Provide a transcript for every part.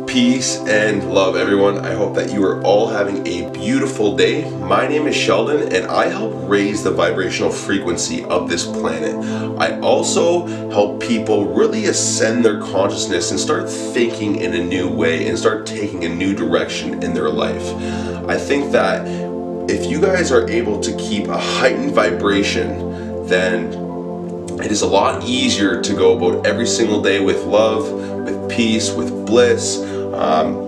Peace and love, everyone. I hope that you are all having a beautiful day. My name is Sheldon and I help raise the vibrational frequency of this planet. I also help people really ascend their consciousness and start thinking in a new way and start taking a new direction in their life. I think that if you guys are able to keep a heightened vibration, then it is a lot easier to go about every single day with love, with peace, with bliss,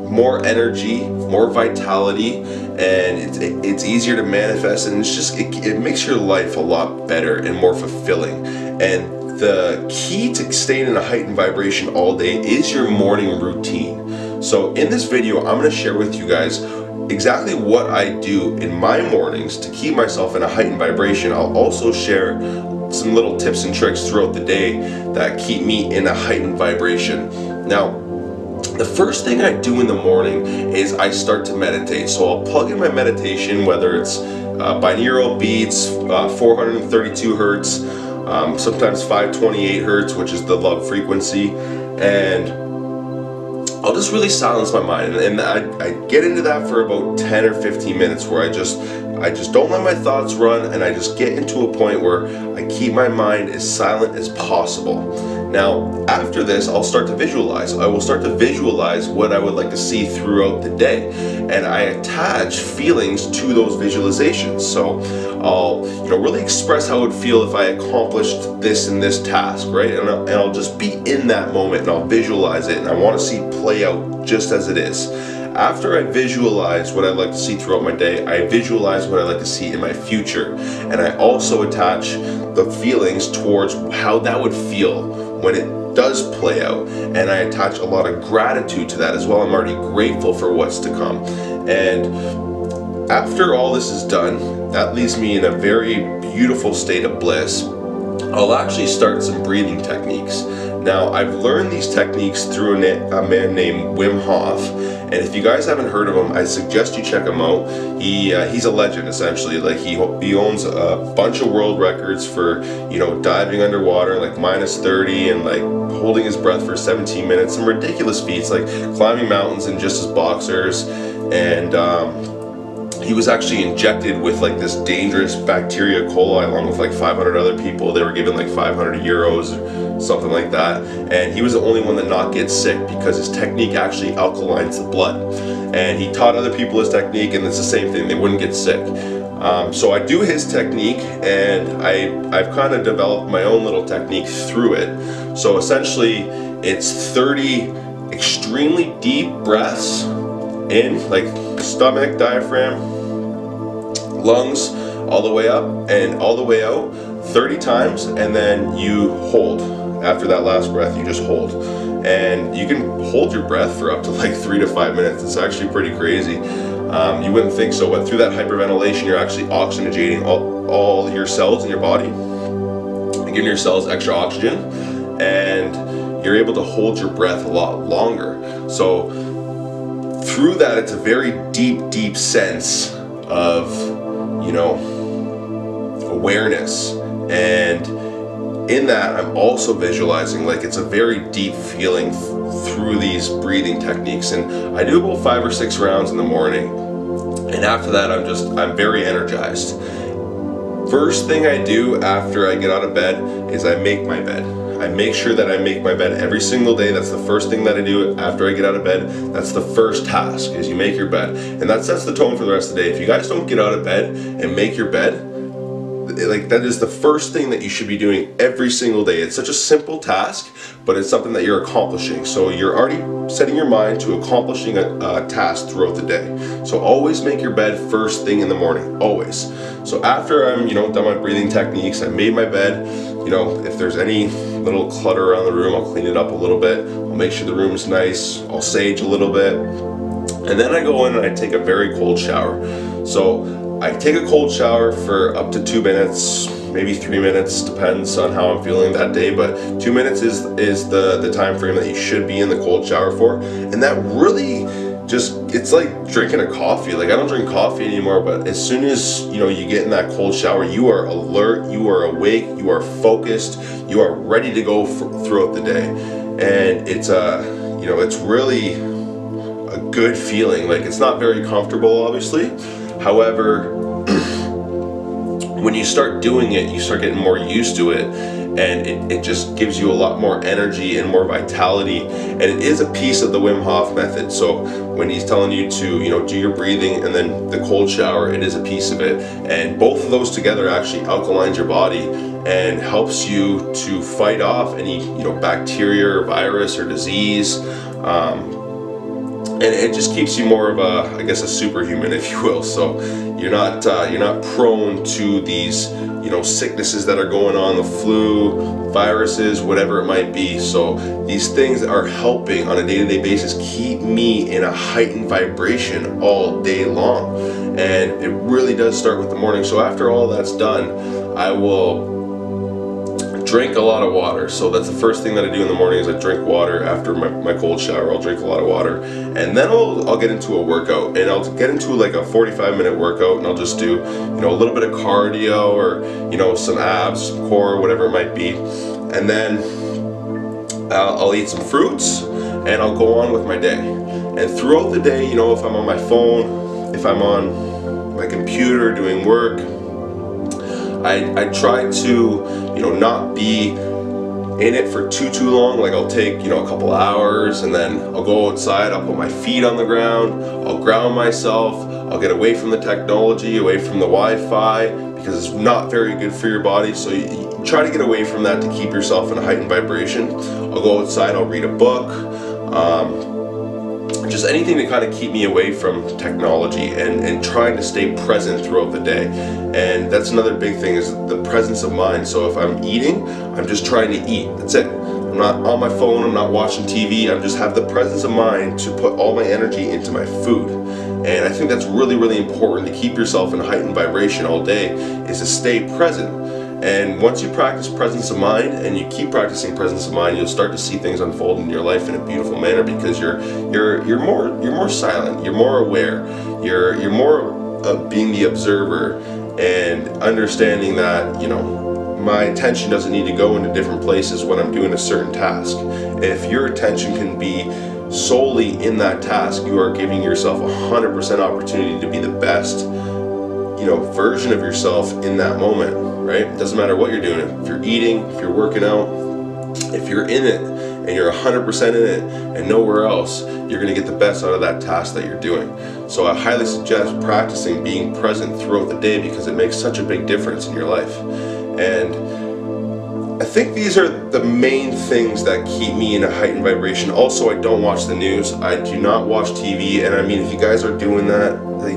more energy, more vitality, and it's easier to manifest, and it makes your life a lot better and more fulfilling. And the key to staying in a heightened vibration all day is your morning routine. So in this video, I'm going to share with you guys exactly what I do in my mornings to keep myself in a heightened vibration. I'll also share some little tips and tricks throughout the day that keep me in a heightened vibration. Now, the first thing I do in the morning is I start to meditate. So I'll plug in my meditation, whether it's binaural beats, 432 hertz, sometimes 528 hertz, which is the love frequency, and I'll just really silence my mind, and I get into that for about 10 or 15 minutes where I just don't let my thoughts run, and I just get into a point where I keep my mind as silent as possible. Now, after this, I'll start to visualize. I will start to visualize what I would like to see throughout the day, and I attach feelings to those visualizations. So I'll really express how it would feel if I accomplished this and this task, right? And I'll just be in that moment, and I'll visualize it, and I want to see it play out just as it is. After I visualize what I'd like to see throughout my day, I visualize what I'd like to see in my future, and I also attach the feelings towards how that would feel when it does play out, and I attach a lot of gratitude to that as well. I'm already grateful for what's to come. And after all this is done, that leaves me in a very beautiful state of bliss. I'll actually start some breathing techniques. Now, I've learned these techniques through a man named Wim Hof, and if you guys haven't heard of him, I suggest you check him out. He's a legend, essentially. Like he owns a bunch of world records for diving underwater, like -30, and like holding his breath for 17 minutes. Some ridiculous feats, like climbing mountains in just his boxers, and he was actually injected with like this dangerous bacteria coli along with like 500 other people. They were given like 500 euros or something like that, and he was the only one that not get sick because his technique actually alkalines the blood. And he taught other people his technique, and it's the same thing, they wouldn't get sick. So I do his technique, and I've kind of developed my own little technique through it. So essentially it's 30 extremely deep breaths in, like stomach, diaphragm, lungs, all the way up and all the way out 30 times, and then you hold. After that last breath, you just hold, and you can hold your breath for up to like 3 to 5 minutes. It's actually pretty crazy. You wouldn't think so, but through that hyperventilation, you're actually oxygenating all your cells in your body, giving your cells extra oxygen, and you're able to hold your breath a lot longer. So through that, it's a very deep sense of awareness, and in that I'm also visualizing, like it's a very deep feeling through these breathing techniques. And I do about 5 or 6 rounds in the morning, and after that I'm very energized. First thing I do after I get out of bed is I make my bed. I make sure that I make my bed every single day. That's the first thing that I do after I get out of bed. That's the first task, is you make your bed. And that sets the tone for the rest of the day. If you guys don't get out of bed and make your bed, like that is the first thing that you should be doing every single day. It's such a simple task, but it's something that you're accomplishing. So you're already setting your mind to accomplishing a task throughout the day. So always make your bed first thing in the morning, always. So after I'm done my breathing techniques, I made my bed. If there's any little clutter around the room, I'll clean it up a little bit. I'll make sure the room is nice. I'll sage a little bit, and then I go in and I take a very cold shower. So I take a cold shower for up to 2 minutes, maybe 3 minutes, depends on how I'm feeling that day, but 2 minutes is the time frame that you should be in the cold shower for. And that really it's like drinking a coffee. Like, I don't drink coffee anymore, but as soon as you get in that cold shower, you are alert, you are awake, you are focused, you are ready to go throughout the day. And it's it's really a good feeling. Like, it's not very comfortable, obviously. However, when you start doing it, you start getting more used to it, and it just gives you a lot more energy and more vitality. And it is a piece of the Wim Hof method. So when he's telling you to, you know, do your breathing and then the cold shower, it is a piece of it. And both of those together actually alkalines your body and helps you to fight off any, you know, bacteria or virus or disease. And it just keeps you more of a, I guess, a superhuman, if you will. So you're not prone to these, you know, sicknesses that are going on, the flu, viruses, whatever it might be. So these things are helping on a day-to-day basis keep me in a heightened vibration all day long. And it really does start with the morning. So after all that's done, I will drink a lot of water. So that's the first thing that I do in the morning, is I drink water. After my cold shower, I'll drink a lot of water, and then I'll get into a workout, and I'll get into like a 45-minute workout, and I'll just do, you know, a little bit of cardio, or, you know, some abs, core, whatever it might be. And then I'll eat some fruits, and I'll go on with my day. And throughout the day, you know, if I'm on my phone, if I'm on my computer doing work, I try to, you know, not be in it for too long. Like, I'll take, you know, a couple hours, and then I'll go outside, I'll put my feet on the ground, I'll ground myself, I'll get away from the technology, away from the Wi-Fi, because it's not very good for your body. So you try to get away from that to keep yourself in a heightened vibration. I'll go outside, I'll read a book, just anything to kind of keep me away from technology, and trying to stay present throughout the day. And that's another big thing, is the presence of mind. So if I'm eating, I'm just trying to eat. That's it. I'm not on my phone, I'm not watching TV, I just have the presence of mind to put all my energy into my food. And I think that's really, really important to keep yourself in a heightened vibration all day, is to stay present. And once you practice presence of mind, and you keep practicing presence of mind, you'll start to see things unfold in your life in a beautiful manner, because you're more silent, you're more aware, you're more of being the observer, and understanding that, you know, my attention doesn't need to go into different places when I'm doing a certain task. If your attention can be solely in that task, you are giving yourself 100% opportunity to be the best, you know, version of yourself in that moment, right? It doesn't matter what you're doing. If you're eating, if you're working out, if you're in it and you're 100% in it and nowhere else, you're gonna get the best out of that task that you're doing. So I highly suggest practicing being present throughout the day, because it makes such a big difference in your life. And I think these are the main things that keep me in a heightened vibration. Also, I don't watch the news. I do not watch TV. And I mean, if you guys are doing that, like,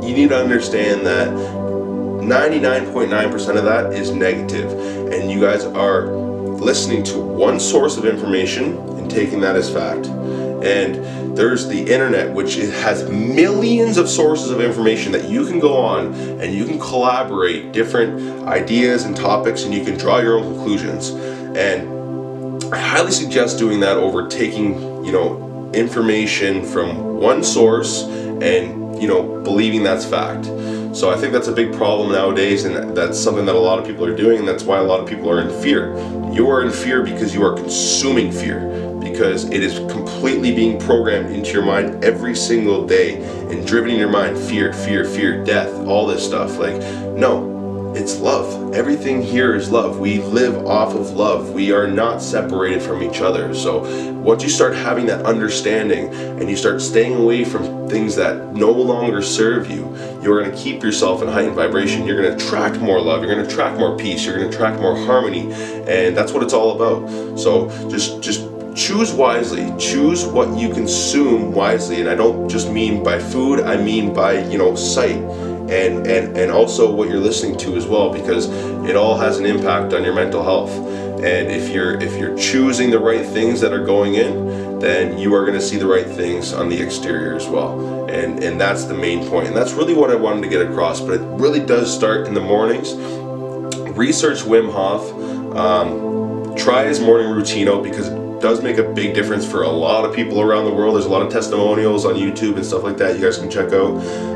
you need to understand that 99.9% of that is negative, and you guys are listening to one source of information and taking that as fact. And there's the internet, which has millions of sources of information that you can go on, and you can collaborate different ideas and topics, and you can draw your own conclusions. And I highly suggest doing that over taking, you know, information from one source and, you know, believing that's fact. So I think that's a big problem nowadays, and that's something that a lot of people are doing, and that's why a lot of people are in fear. You are in fear because you are consuming fear, because it is completely being programmed into your mind every single day and driven in your mind. Fear, fear, fear, death, all this stuff. Like, no. It's love. Everything here is love. We live off of love. We are not separated from each other. So once you start having that understanding, and you start staying away from things that no longer serve you, you're going to keep yourself in heightened vibration. You're going to attract more love. You're going to attract more peace. You're going to attract more harmony. And that's what it's all about. So just choose wisely. Choose what you consume wisely. And I don't just mean by food. I mean by, you know, sight. And also what you're listening to as well, because it all has an impact on your mental health. And if you're choosing the right things that are going in, then you are going to see the right things on the exterior as well. And that's the main point. And that's really what I wanted to get across. But it really does start in the mornings. Research Wim Hof. Try his morning routine out, because it does make a big difference for a lot of people around the world. There's a lot of testimonials on YouTube and stuff like that you guys can check out.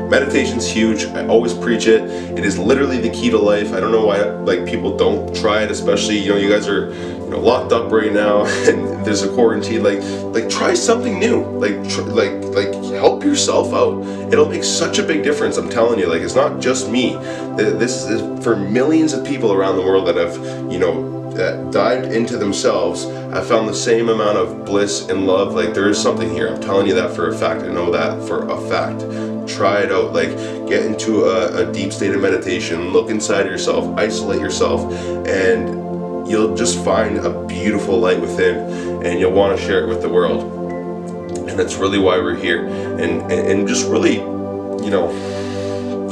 Meditation's huge. I always preach it. It is literally the key to life. I don't know why, like, people don't try it, especially, you know, you guys are, you locked up right now and there's a quarantine, like try something new, like help yourself out. It'll make such a big difference. I'm telling you, like, it's not just me. This is for millions of people around the world that have, that dived into themselves. I found the same amount of bliss and love. Like, there is something here. I'm telling you that for a fact. I know that for a fact. Try it out. Like, get into a deep state of meditation, look inside yourself, isolate yourself, and you'll just find a beautiful light within, and you'll want to share it with the world. And that's really why we're here. And just really,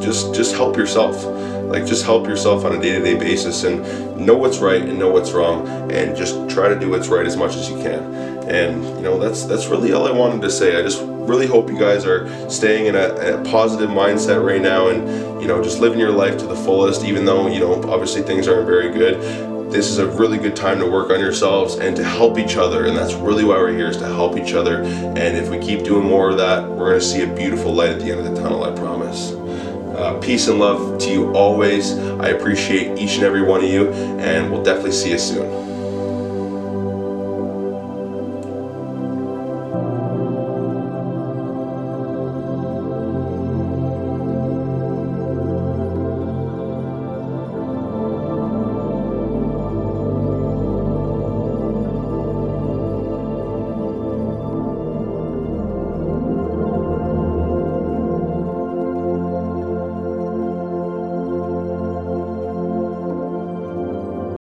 just help yourself. Like, just help yourself on a day-to-day basis, and know what's right and know what's wrong, and just try to do what's right as much as you can. And that's really all I wanted to say. I just really hope you guys are staying in a positive mindset right now, and just living your life to the fullest, even though obviously things aren't very good. This is a really good time to work on yourselves and to help each other, and that's really why we're here, is to help each other. And if we keep doing more of that, we're going to see a beautiful light at the end of the tunnel, I promise. Peace and love to you always. I appreciate each and every one of you, and we'll definitely see you soon.